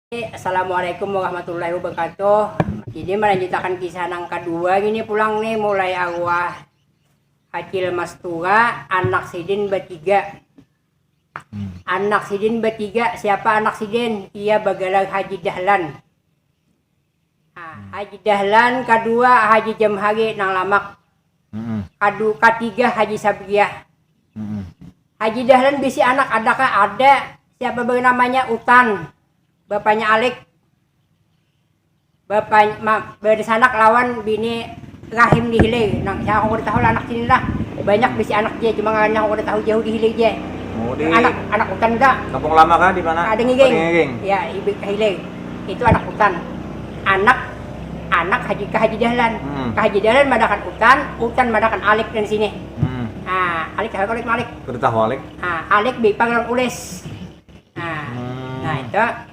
Assalamualaikum warahmatullahi wabarakatuh. Jadi melanjutkan kisah yang kedua ini pulang nih mulai awal Hacil Mastura anak Sidin bertiga. Anak Sidin bertiga, siapa anak Sidin? Ia Bagalag Haji Dahlan. Haji Dahlan, kedua Haji Jamhari nang Lamak. Ketiga Haji Sabriyah. Haji Dahlan bisi anak adakah ada? Siapa namanya Utan. Bapaknya Alik, bapaknya bersanak lawan bini Rahim di Hilay. Nang saya aku udah tahu lah anak sini lah. Banyak bisi anak dia, cuma nggak aku udah tahu jauh di Hilay dia. Oh, di anak Utan dah. Kampung Lama kan di mana? Ada ngiging. Ya, Ngiging. ibu Hilay. Itu anak Utan. Anak Haji Dahlan. Haji Dahlan madakan Utan madakan Alik dari sini. Alik kalau Alik. Udah tahu Alik. Alik bipang ulis. Nah itu.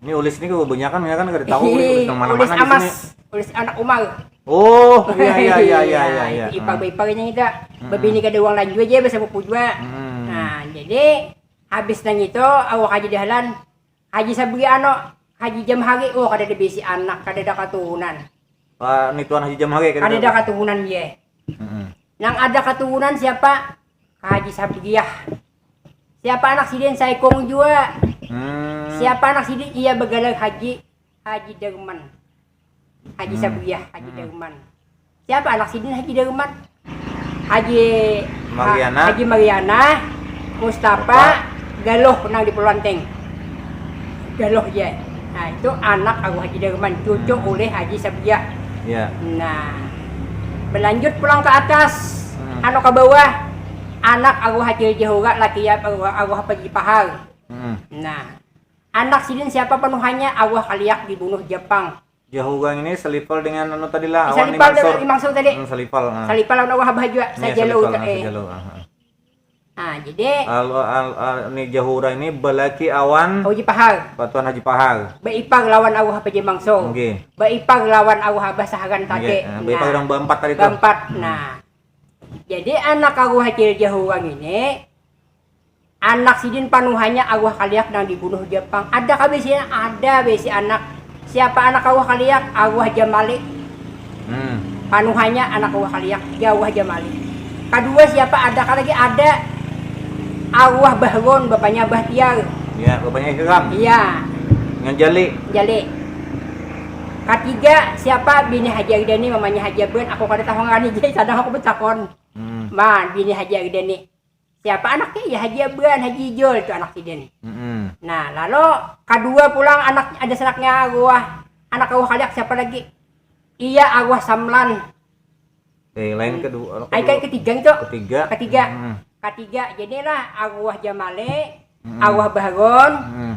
Ini ulis ini kebanyakan ya kan nggak tahu ulis yang mana-mana Ulis di Amas, sini. ulis anak Umar. Oh, iya. Ipang-ipang itu bebini kedua uang lanjut aja bisa buku juga. Nah, jadi habis nang itu awak Haji Dahlan, Haji Sabriyah Haji Jamhari, kada ada bisi anak, kada ada keturunan. Ini Tuan Haji Jamhari kada ada keturunan dia. Yang ada keturunan siapa? Haji Sabriyah. Siapa anak Sidin Saikong juga. Siapa anak Sidin? Ia Bagalag Haji Darman. Haji Sabriyah, Haji Darman. Siapa anak Sidin Haji Darman? Haji Mariana, Mustafa, Galoh nang di Pelanteng. Galoh ya. Nah, itu anak aku Haji Darman, cucu oleh Haji Sabriyah. Iya. Nah, berlanjut pulang ke atas, ke bawah. Anak aku Haji Jahura, laki ya aku Haji Pahal. Nah, anak Sidin siapa penuhannya? Aku Kaliak dibunuh Jepang. Jahura ini selipal dengan tadi lah. Selipal dengan Imangsur tadi. Selipal. Selipal lawan aku Bahaju. Sajalo. Nah, jadi ini Jahura ini belaki awan Haji Pahal. Patuan Haji Pahal. Baipag lawan aku Haji Mangsur. Nggih. Baipag lawan aku Habah Sahagan tadi. Baipag orang berempat tadi tuh. Berempat. Nah, jadi anak aku Haji Jahura ini anak Sidin panuhannya Awah Kaliak nang dibunuh Jepang. Ada kah besinya? Ada besi anak. Siapa anak Awah Kaliak? Awah Jamali. Panuhannya anak Awah Kaliak, Awah Jamali. Kedua siapa? Ada kah lagi? Ada Awah Bahron, bapaknya Bahtiar. Ya, bapaknya Ikram. Iya. Dengan Jali. Ketiga siapa? Bini Haji Ardani, mamanya Haji Abun. Aku kada tahu ngani jadi sadang aku betakon. Bini Haji Ardani. Siapa anaknya? Ya Haji Abun, Haji Ijol itu anak Sidin. Nah, lalu kedua pulang anak ada anaknya anak Awah Kaliak siapa lagi? Iya Awah Samlan. Lain kedua. Ketiga itu. Ketiga. Jadilah Awah Jamale, Awah Bahron,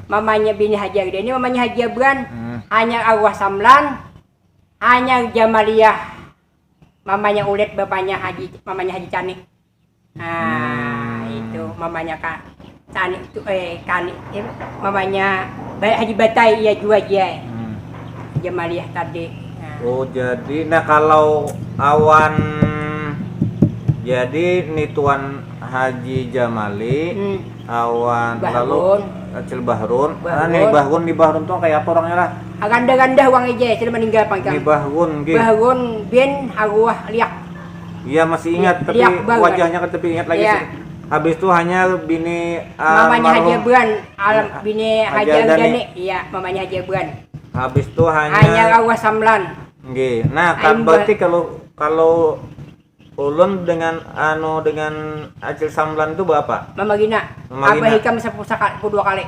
mamanya bini Haji Ardani, mamanya Haji Abun. Hanya Awah Samlan, hanya Jamaliyah, mamanya Ulet, mamanya Haji Canik. Nah, itu mamanya Canik itu mamanya Haji Batai ya juga dia. Jamaliyah tadi. Nah. Oh, jadi kalau awan jadi ini Tuan Haji Jamali, awan Bahrun. lalu Acil Bahrun. Nih Bahrun tuh kayak apa orangnya lah? Ganda uang aja, sudah meninggal pangkang. Ini Bahrun, Bahrun bin Awah Liak. Iya masih ingat, tapi wajahnya tapi ingat lagi sih. Habis itu hanya bini mamanya Haji Abun, bini Haji Ardani. Iya, mamanya Haji Abun. Habis itu hanya Awah Samlan. Nggih. Nah, kan berarti kalau ulun dengan Acil Samlan itu berapa? Mama Gina. Abah Hikam dua kali.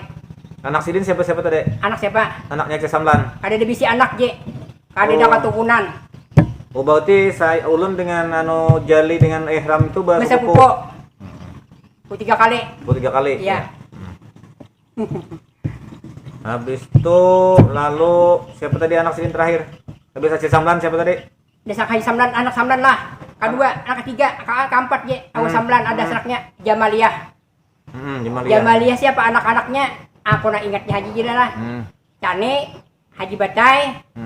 Anak Sidin siapa tadi? Anak siapa? Anaknya Acil Samlan. Ada bisi anak je. Ada keturunan. Oh berarti ulun dengan Jali dengan Ihram itu Masa pupo. 3 kali. 3 kali. Iya. Habis itu lalu siapa tadi anak Sidin terakhir? Habis Acil Samlan siapa tadi? Desa Haji Samlan, anak Samlan lah. Kedua, anak ketiga, keempat je. Awah Samlan ada anaknya Jamaliyah. Jamaliyah siapa anak-anaknya? Aku nak ingatnya Haji Jila lah. Cane, Haji Batai,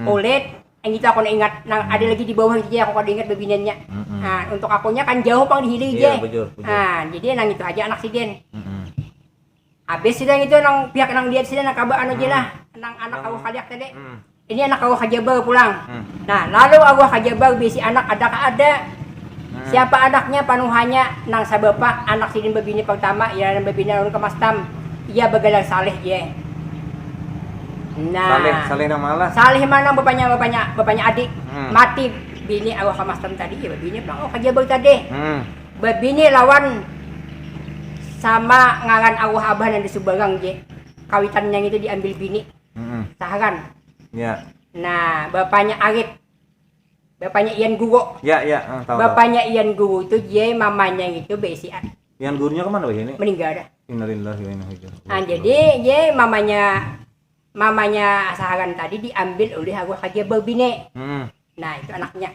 Ulet. Yang itu aku nak ingat. Ada lagi di bawah je aku kada ingat bebinannya. Nah, untuk akunya kan jauh pang di hilir je. Nah, jadi nang itu aja anak Sidin. Habis sudah itu nang pihak nang dia sudah nang kabar aja lah. nang anak Yang- awak kaliak tadi. Hmm. Ini anak awak kajabar pulang. Hmm. Nah, lalu awak kajabar bisi anak ada. Siapa anaknya panuhannya nang sabapa anak sidin babini pertama ya dan babini ulun kemastam. Ia begalang saleh ye. Nah, Saleh nama Allah. saleh mana bapaknya adik. Hmm. Mati bini awak kemastam tadi ya babini pulang awak kajabar tadi. Hmm. Babini lawan sama ngangan awah abah dan disubagang je. Kawitan yang itu diambil bini. Hmm. Saharan. Ya. Nah, bapaknya Arif. Bapaknya Ian Gugo. Ya, tahu. Bapaknya Ian Gugo itu je, mamanya itu besi Yang gurunya kemana begini? meninggal dah. Innalillahi wa inna ilaihi raji'un. Nah, jadi je mamanya Saharan tadi diambil oleh Agung Haji Berbine. Hmm. Nah, itu anaknya.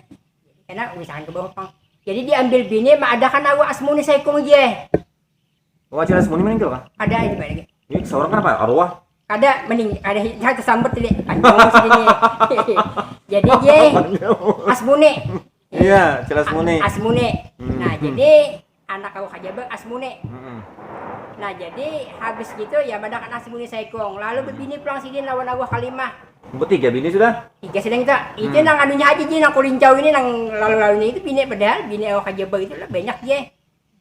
Karena misalkan ke bawah pang. Jadi diambil bini mengadakan Agung Asmuni Saikum je. Oh, Acil Asmuni meninggal kah? Ada itu lagi. Ini seorang kan apa? Arwah? Ada tersambut tadi. Ngomong sini. Jadi je Asmuni. Iya, Acil Asmuni. Asmuni. Nah, jadi anak Agung Haji Asmuni. Hmm. Nah, jadi habis gitu ya madakan Asmuni Saikong. Lalu begini pulang sini lawan Agung Kalimah. Bertiga bini sudah? 3 sedang kita. Itu nang anunya aja je nang kulincau ini nang lalu-lalunya itu bini padahal bini Agung Haji itu lah banyak je.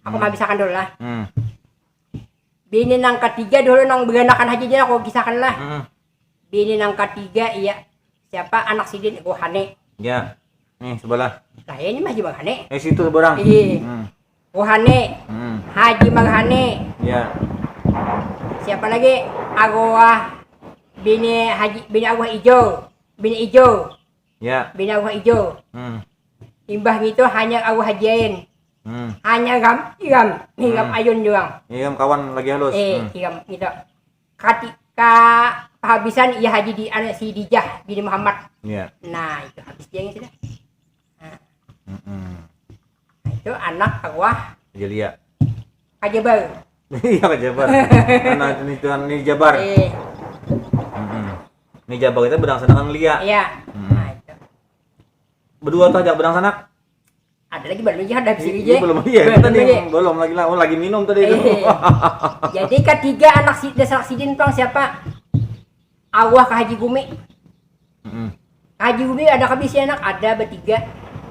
Aku mah bisakan dulu lah. Hmm. Bini nang ketiga dulu nang beranakan haji je aku kisahkan lah. Hmm. Bini nang ketiga iya siapa anak sidin Gohane. Ya. Nih sebelah. Lah ini mah Haji Maghane. Situ seberang. Iya. Hmm. Gohane, Hmm. Haji Maghane. Ya. Siapa lagi? Agoah bini Agoah Ijo. Bini Ijo. Ya. Bini Agoah Ijo. Hmm. Imbah gitu hanya Agoah Hajiin. Hmm. Hanya Hingam ayun doang. Iya, kawan lagi halus. Hingam gitu. Ketika kehabisan ia haji di anak si Dijah bini Muhammad. Iya. Nah, itu habis dia yang sudah. Hmm. Nah, itu anak Agoah Jelia. Kajabar. Iya, ke Jabar. Anak ini Jabar. Hmm. Ini Jabar kita bedang sanak Lia. Iya. Nah, itu. Berdua tuh ajak bedang sanak. Ada lagi baru ada habis ini je. Belum iya, tadi belum lagi lah. Oh, lagi minum tadi itu. Jadi ketiga anak desa sidin pang siapa? Awah ke Haji Gumi. Hmm. Haji Gumi ada kabisi anak ada bertiga.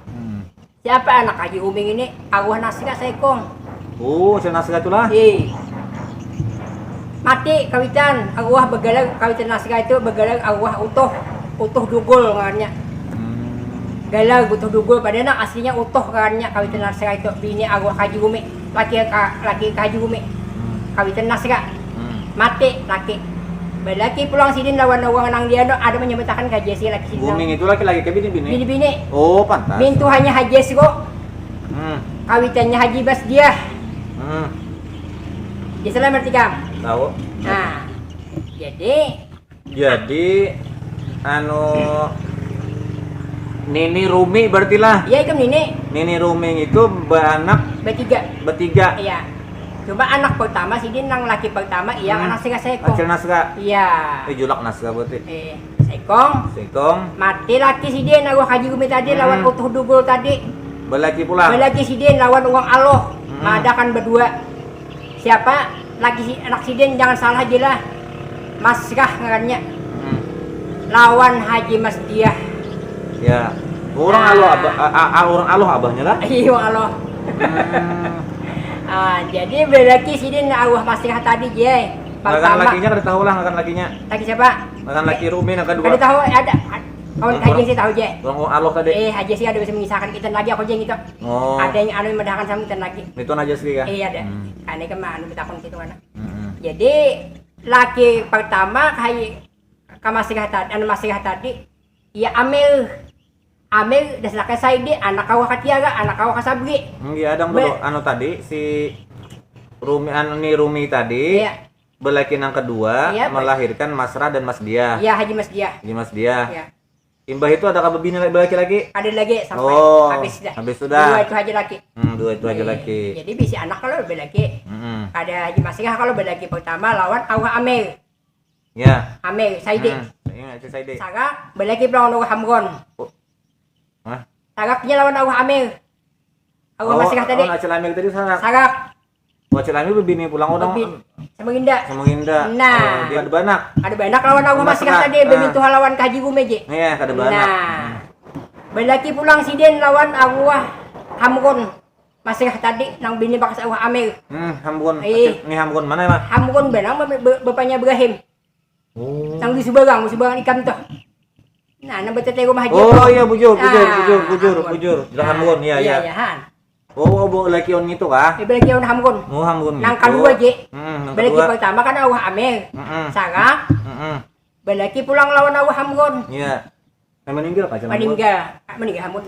Hmm. Siapa anak Haji Gumi ini? Awah Nasika Saikong. Oh, saya nasihat itulah. Mati kawitan. Awah begalang kawitan Nasika itu begalang awah utuh dugul ngarnya. Galau butuh dugul padahal nak aslinya utuh karanya kawitan Nasika itu bini Awah Haji Gumi. Laki Haji Gumi. Kawitan Nasika. Mati laki. Laki pulang sini lawan nang dia ada menyebutkan ke Jesi laki sini. Booming itu laki-laki ke bini-bini. Bini-bini. Oh, pantas. Mintu hanya Haji Jesi kok. Hmm. Kawitannya Haji Bas dia. Hmm. Dia salah berarti kam. Tahu. Nah. Jadi anu Nini Rumi berarti lah. iya ikam ini Nini Rumi itu beranak bertiga. Iya. Coba anak pertama sini nang laki pertama iya anak Saikong. Acil Naska. Iya. Julak Naska berarti. Saikong. Sekong. Mati laki si dia lawan Haji Gumi tadi lawan utuh dugul tadi. Belaki pula. Laki si dia lawan uang aloh. Madakan berdua. Siapa? Anak si dia jangan salah aja lah. Maskah ngarannya. Lawan Haji Mas dia. Ya. Orang orang aloh abahnya lah. Iya aloh. Jadi berlaki si dia awah Maskah tadi je. Akan lakinya kada tahu lah akan lakinya. Laki siapa? Akan laki Rumi yang kedua. Ada tahu ada. Kawan Haji sih tahu je. Orang aloh tadi. Haji sih ada bisa mengisahkan kita lagi aku je gitu. Oh. Ada yang anu medahkan sama kita lagi. Itu aja sih ya. Iya ada. Ane kan anu kita kon gitu kan. Jadi laki pertama kayak Maskah tadi ya Amil dasar Saidi anak kawah Katiaga anak kawah Kasabri. Iya ada dulu anu tadi si Rumi tadi. Iya. Belaki yang kedua Iya, melahirkan Masra dan Mas Dia. Iya Haji Mas Dia. Haji Mas Dia. Iya. Imbah itu ada bini laki-laki? Ada lagi sampai habis dah. Habis sudah. Dua itu Haji laki. Dua itu aja laki. Jadi bisi anak kalau lebih laki. Ada Haji Masrah kalau belaki pertama lawan Awah Amil. Ya. Amil Saidi. Ingat si Saidi. Sagak belaki lawan Awah Hamron. Hah? Sagaknya lawan Awah Amil. Awah Masrah tadi. Oh, Acil Amil tadi sagak. Sagak. Acil Amir bini pulang udah sama Ginda. sama Ginda. Nah. Oh, dia ada banak. Ada banyak lawan aku masih kan tadi bemintu lawan Haji Gumeje. Iya, ada banak. Nah. Belaki pulang siden lawan aku Hamgon. Masih tadi nang bini bakas aku Amir. Hamgon. Eh. Ini Hamgon mana mah? Hamgon benang bapaknya Ibrahim. Oh. Nang di Subang ikan tuh. Nah, nang betete rumah Haji. Oh iya bujur. Jelas Hamgon, iya. Iya, Han. Oh, laki on itu kah? Belaki on Hamgon. Oh, Hamgon. Nang kedua je. Nang Belaki kedua. pertama kan aku Amir. Sarah. Belaki pulang lawan aku Hamgon. Iya. Meninggal Kak Hamgon? Meninggal Hamgon.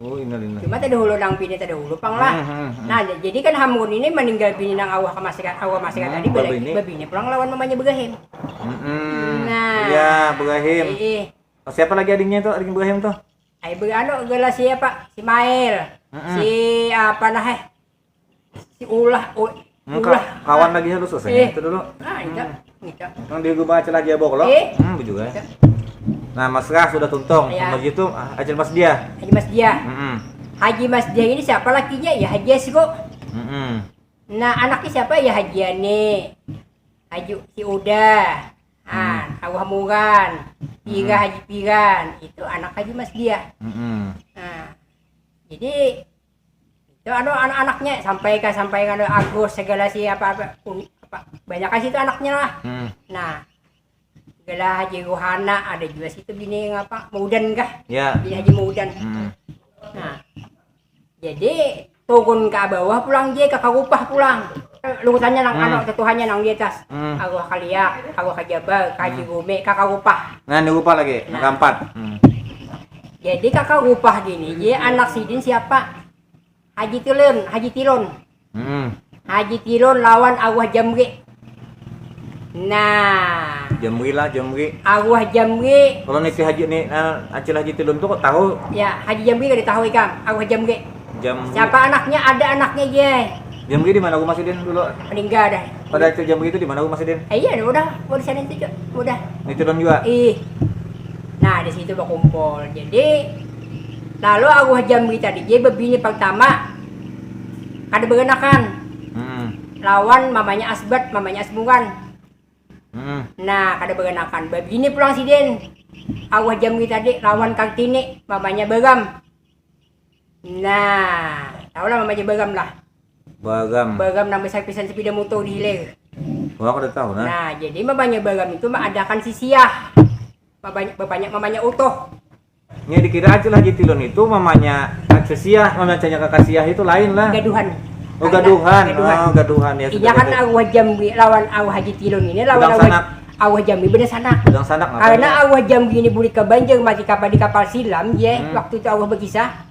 Oh, ini. Cuma tadi hulu nang bini tadi hulu pang lah. Nah, jadi kan Hamgon ini meninggal bini nang awah kemasikan tadi bini pulang lawan mamanya Ibrahim. Nah. Iya, Ibrahim. Oh, siapa lagi adiknya itu? Adik Ibrahim tuh? Ay gala siapa? Si Mail. Si apa nah si Ulah. Kawan lagi harus selesai. Itu dulu. Ah, itu. Yang dia gue baca lagi ya bok lo. Juga. Nah, Mas Rah sudah tuntung. Sama gitu Acil Mas Dia. Haji Mas Dia. Haji Mas Dia ini siapa lakinya? Ya Haji Asgo. Nah, anaknya siapa? Ya Haji Ane. Haji si Uda. Awah Mugan. Haji Piran. Itu anak Haji Mas Dia. Nah, jadi itu anak-anaknya sampai Agus segala si apa banyak kasih itu anaknya lah. Nah, segala Haji Rohana ada juga situ bini yang apa Mudan kah? Ya. Bini Haji Mudan. Nah, jadi turun ke bawah pulang dia ke Karupah pulang. Lurusannya nang ketuhannya nang di atas. Aku Kaliak, aku Kajabar, Haji Gume, Kakak Rupah. Nah, ini Rupah lagi, yang keempat. Jadi Kakak Rupah gini, dia anak sidin siapa? Haji Tilon. Haji Tilon lawan Awah Jamri. Nah, Jamri. Awah Jamri. Kalau nih Haji nih Acil Haji Tilon tuh kok tahu? Ya, Haji Jamri gak tahu ikan. Awah Jamri. Jamri. Siapa anaknya? Ada anaknya dia. Jamri di mana rumah Sidin dulu? Meninggal dah. Pada Acil Jamri itu di mana rumah Sidin? Iya, udah di sana itu udah. Ini Tilon juga. Nah, di situ berkumpul. Jadi lalu Awah Jamri tadi dia bebini pertama ada berenakan. Lawan mamanya Asbat, mamanya Asmungan. Nah, kada berenakan. Begini pulang Sidin. Awah Jamri tadi lawan Kartini, mamanya Bagam. Nah, tahu lah mamanya Bagam lah. Bagam nama pisan sepeda motor di hilir. Oh, aku udah tahu nah. Nah, jadi mamanya Bagam itu mengadakan sisiah. Mamanya Utoh. Ini dikira Acil Haji Tilon itu mamanya Acil Siah, mamanya kakak Siah itu lain lah. Gaduhan. Oh, gaduhan ya. Iya kan Awah Jamri lawan Awah Haji Tilon ini lawan Awah Jamri beda sanak. Karena Awah Jamri ini buli ke Banjar mati kapal di kapal silam ya. Waktu itu Awah berkisah.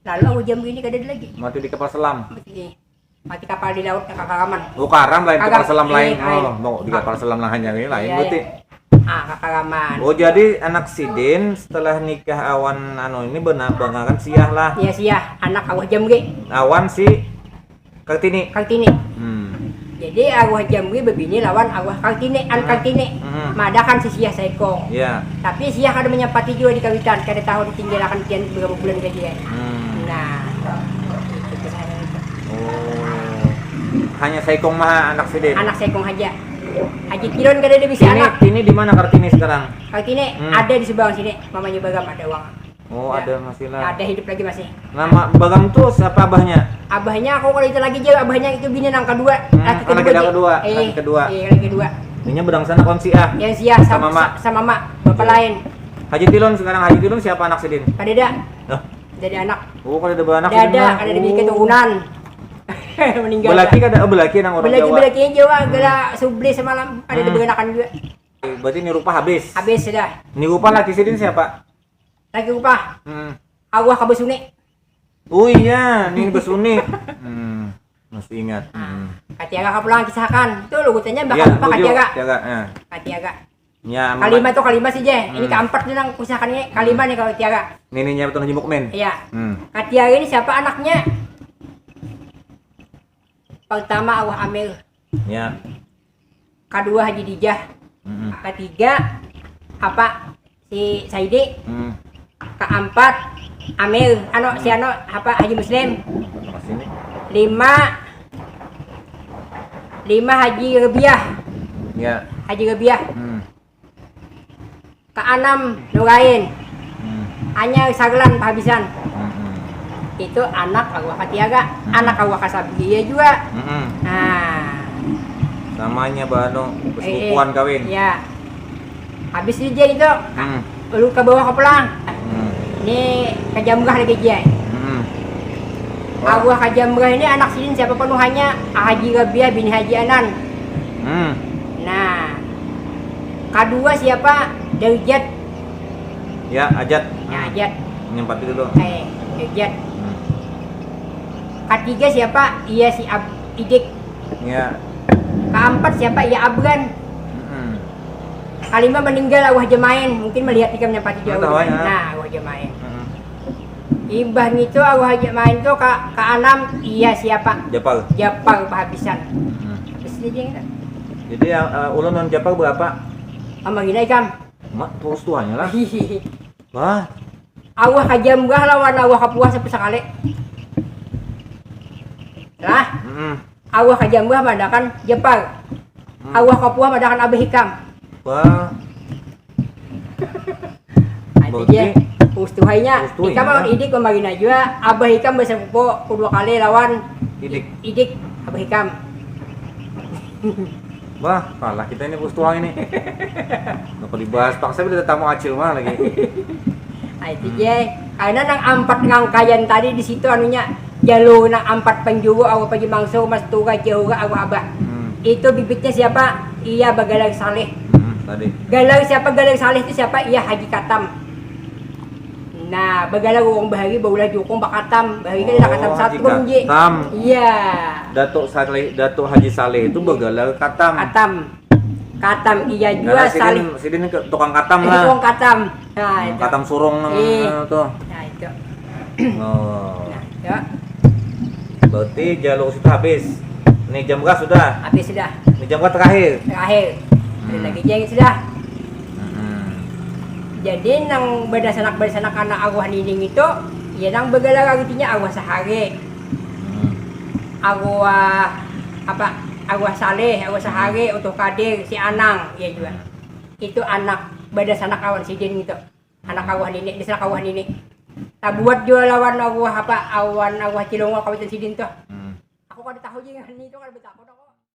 Lalu Awah Jamri ini kada ada lagi. Mati di kapal selam. Mati kapal di laut Kakaraman. Oh, Karam lain kapal selam lain. Oh, di kapal selam lahannya ini lain berarti. Kakaraman. Oh, jadi anak Sidin setelah nikah Awan ini benar-benar Siah lah. Iya, Siah, anak Awah Jamri. Awan si Kartini. Jadi Awah Jamri bebini lawan Awah Kartini, Kartini. Madakan si Siah Saikong. Iya. Tapi Siah kada menyempati juga di kawitan, kada tahu ditinggalkan kian beberapa bulan ke dia. Nah. Oh. Hanya Saikong mah anak Sidin. Anak Saikong aja. Haji Tilon kada ada bisa anak. Ini di mana Kartini sekarang? Kartini ada di Subang sini. Mamanya Bagam ada uang. Oh, ada masih lah. Ada hidup lagi masih. Nama Bagam tuh siapa abahnya? Abahnya aku kalau itu lagi aja, abahnya itu bini nang kedua. Laki kedua. Iya, laki kedua. Ini bedang sana kon Siah. Yang Siah sama mak, bapak lain. Haji Tilon sekarang Haji Tilon siapa anak Sidin? Kada ada. Oh. Jadi anak. Oh, kalau ada anak. Ada di keturunan. Meninggal. Belaki nang orang Jawa. Belakinya Jawa, gara subli semalam ada di berenakan juga. Berarti ini rupa habis. Habis sudah. Ini rupa laki Sidin siapa? Lagi upah. Awah Kabesuni. Oh iya, ini Besuni. Mesti ingat. Katiaga pulang kisahkan. Itu lugutannya bakal apa Katiaga? Katiaga. Ya, Kalima tuh kalima sih je. Ini keempat nih nang kisahkan ini kalima nih kalau Katiaga. Nininya betul Haji Mukmin. Iya. Katiaga ini siapa anaknya? Pertama Awah Amir. Ya. Kedua Haji Dijah. Ketiga apa? Si Saidi. Keempat Amir, Haji Muslim. 5 5 Haji Rabiah. Ya. Haji Rabiah. Hmm. Ke-6 Nurain. Hmm. Hanya Saglan Pahabisan. Hmm. Itu anak arwah Katiaga, anak arwah Kasabia juga. Hmm. Nah, Namanya Bano, bersepupuan kawin. Ya. Habis dia itu, Hmm. lu ke bawah ke pelang. Hmm. Ini ke Jamrah lagi dia. Hmm. Wah. Arwah ke Jamrah ini anak sidin siapa penuhannya? Haji Rabiah bin Haji Anan. Hmm. Nah, kedua siapa? Derjat. Ya, Ajat. Ya, Ajat. Nyempat dulu. Derjat. Hmm. Ketiga siapa? Iya si Idik. Ya. Keempat siapa? Iya Abran. Hmm. Kelima meninggal arwah Jemain. Mungkin melihat tiga menyempati jauh. Tahu ya. Nah, arwah Jemain. Hmm. Ibah itu arwah Jemain itu ke-6 iya siapa? Japal. Japar Pahabisan. Hmm. Terus dia gitu. Jadi ulun non Japal berapa? Sama gini kam. Mak terus tuanya lah. Wah. Arwah ke Jamrah lawan arwah ke Puah sampai sekali. Lah, Hmm. arwah ke Jamrah madakan Japar. Arwah ke Puah madakan Abah Hikam. Wah. Artinya ustuhainya Ustuhainya. Hikam lawan Idik kemarin juga. Abah Hikam bersepupu kedua kali lawan Idik Abah Hikam. Wah, kalah kita ini bos tuang ini. Kenapa dibahas paksa kita tamu acil mah lagi. Nah itu je, karena nang 4 ngangkayan tadi di situ anunya jalur nang 4 penjuru awal pagi mangso mas tura jehura awal abah. Itu bibitnya siapa? Iya Bagalang Saleh. Tadi. Galang siapa? Galang Saleh itu siapa? Iya Haji Katam. Nah, Bagalang Urung Bahari baulah jukung Bakatam. Bahari kan ada Katam Haji satu je. Katam. Iya. Datuk Haji Saleh itu begalar katam. Katam iya Karena juga Saleh. sidin ke tukang katam lah. Tukang Katam. Nah, itu. Katam surung tuh. Nah, itu. Oh. Nah, itu. Berarti jalur situ habis. Ini Jamrah sudah. Habis sudah. Ini Jamrah terakhir. Terakhir. Ada lagi yang sudah. Hmm. Jadi nang berdasanak anak arwah nining itu, ya nang begalar artinya arwah sehari. Arwah apa? Arwah Saleh, arwah sehari untuk Kadir si Anang, ya juga. Itu anak berdasanak awan sidin gitu. Anak arwah nining, desanak arwah nining. Tak buat jual lawan arwah apa? Awan arwah Cilongol kawitan sidin tuh. Aku kada tahu je ini itu kada betakon.